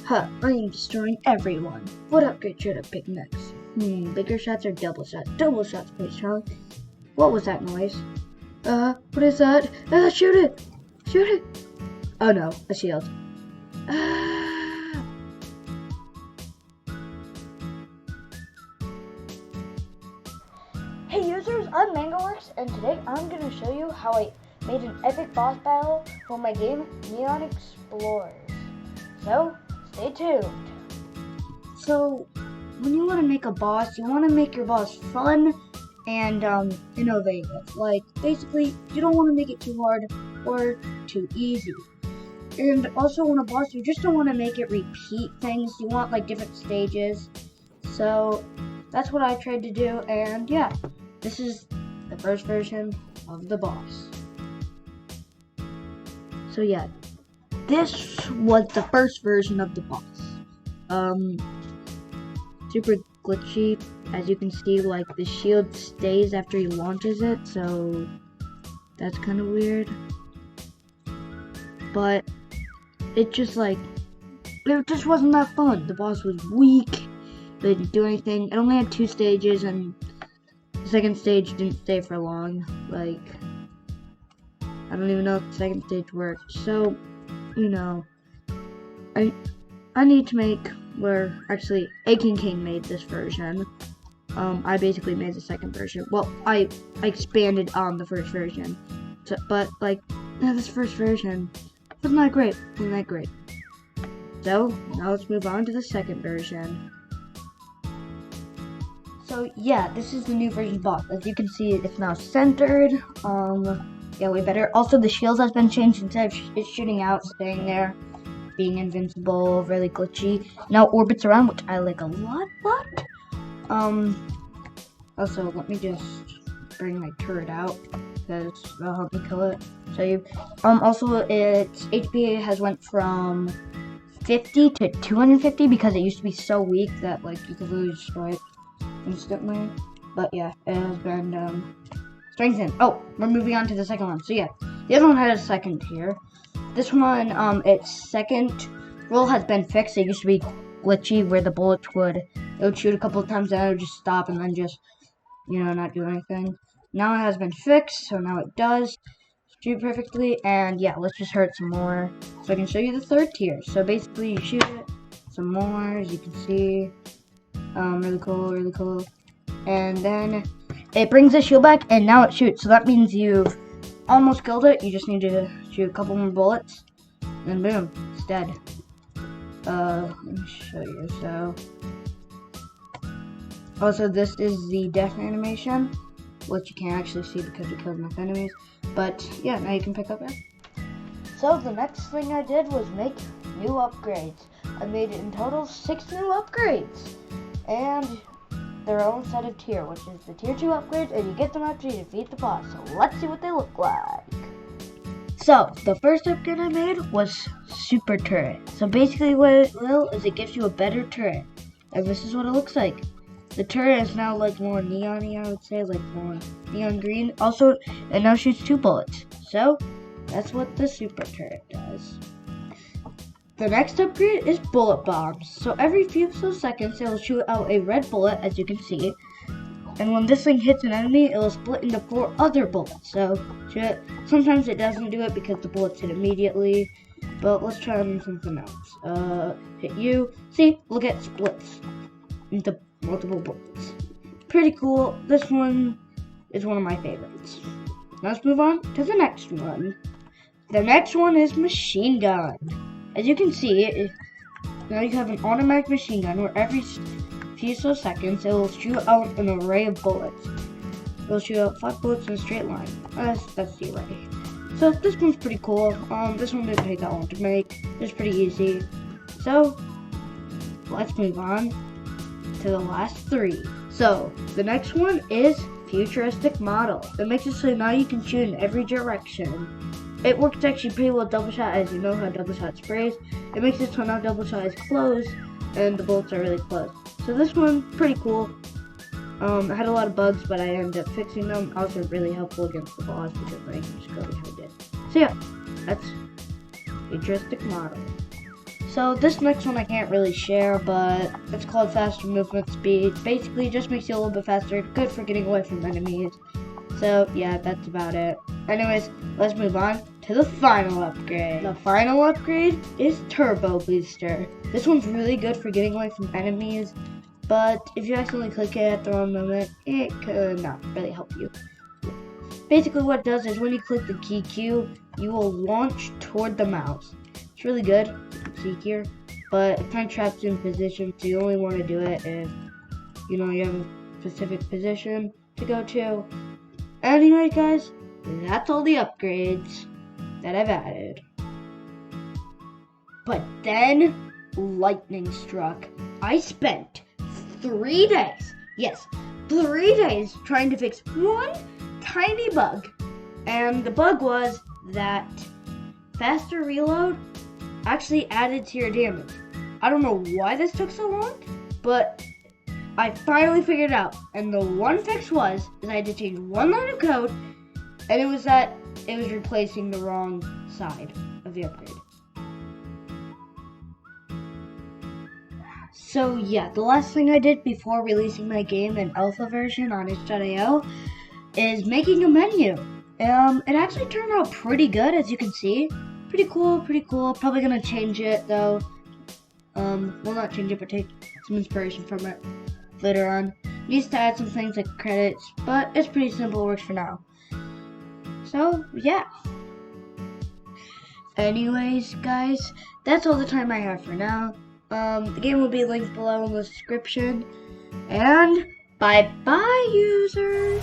Huh, I am destroying everyone. What upgrade should I pick next? Bigger shots or double shots? Double shots, please, Charlie. What was that noise? What is that? Shoot it! Shoot it! Oh no, a shield. Hey users, I'm MangoWorks, and today I'm going to show you how I made an epic boss battle for my game Neon Explorers. So, stay tuned. So, when you want to make a boss, you want to make your boss fun and innovative. Like, basically, you don't want to make it too hard or too easy. And also, when a boss, you just don't want to make it repeat things. You want, like, different stages. So, that's what I tried to do, and yeah. This is the first version of the boss. So yeah, this was the first version of the boss. Super glitchy. As you can see, like the shield stays after he launches it, so that's kind of weird. But it just wasn't that fun. The boss was weak. They didn't do anything. It only had 2 stages, and the second stage didn't stay for long. Like, I don't even know if the second stage worked. So, you know, I need to make, where actually AKking made this version. I basically made the second version. Well, I expanded on the first version. So, but like, this first version wasn't that great. So now let's move on to the second version. So yeah, this is the new version boss. As you can see, it's now centered. Yeah, way better. Also, the shield has been changed. Instead of it's shooting out, staying there, being invincible, really glitchy. Now orbits around, which I like a lot. Also, let me just bring my turret out because that'll help me kill it. So you, also its HP has went from 50 to 250 because it used to be so weak that like you could really destroy it instantly. But yeah, it has been strengthened. Oh, we're moving on to the second one. So yeah, the other one had a second tier. This one, its second roll has been fixed. It used to be glitchy where the bullets would shoot a couple of times and it would just stop and then just, you know, not do anything. Now it has been fixed, so now it does shoot perfectly. And yeah, let's just hurt some more so I can show you the third tier. So basically you shoot it some more, as you can see. Really cool. And then it brings the shield back, and now it shoots. So that means you've almost killed it. You just need to shoot a couple more bullets, and boom, it's dead. Let me show you. So, also this is the death animation, which you can't actually see because we killed enough enemies. But yeah, now you can pick up it. So the next thing I did was make new upgrades. I made in total 6 new upgrades. And their own set of tier, which is the tier 2 upgrades, and you get them after you defeat the boss. So let's see what they look like. So the first upgrade I made was super turret. So basically what it will is it gives you a better turret. And this is what it looks like. The turret is now like more neon-y, I would say, like more neon green. Also, it now shoots 2 bullets. So that's what the super turret does. The next upgrade is bullet bombs. So every few seconds, it will shoot out a red bullet, as you can see. And when this thing hits an enemy, it will split into 4 other bullets. So sometimes it doesn't do it because the bullets hit immediately. But let's try on something else. Hit you. See, look at splits into multiple bullets. Pretty cool. This one is one of my favorites. Now let's move on to the next one. The next one is machine gun. As you can see, now you have an automatic machine gun where every few seconds it will shoot out an array of bullets. It will shoot out 5 bullets in a straight line. That's the array. So this one's pretty cool. This one didn't take that long to make. It's pretty easy. So let's move on to the last 3. So the next one is futuristic model. It makes it so now you can shoot in every direction. It works actually pretty well double shot, as you know how double shot sprays. It makes it so now double shot is close and the bullets are really close. So this one, pretty cool. I had a lot of bugs, but I ended up fixing them. Also really helpful against the boss because I can just go behind it. So yeah, that's futuristic model. So this next one I can't really share, but it's called faster movement speed. Basically, it just makes you a little bit faster. Good for getting away from enemies. So yeah, that's about it. Anyways, let's move on to the final upgrade. The final upgrade is Turbo Booster. This one's really good for getting away from enemies, but if you accidentally click it at the wrong moment, it could not really help you. Basically what it does is when you click the key Q, you will launch toward the mouse. It's really good, you can see here, but it kind of traps you in position, so you only want to do it if, you know, you have a specific position to go to. Anyway, guys, that's all the upgrades that I've added. But then, lightning struck. I spent 3 days, yes, 3 days trying to fix one tiny bug. And the bug was that faster reload actually added to your damage. I don't know why this took so long, but I finally figured it out, and the one fix was I had to change one line of code, and it was that it was replacing the wrong side of the upgrade. So yeah, the last thing I did before releasing my game in alpha version on itch.io is making a menu. It actually turned out pretty good, as you can see. Pretty cool. Probably gonna change it though. Well, not change it, but take some inspiration from it later on. Needs to add some things like credits, but it's pretty simple, works for now. So yeah. Anyways, guys, that's all the time I have for now. The game will be linked below in the description. And bye-bye, users!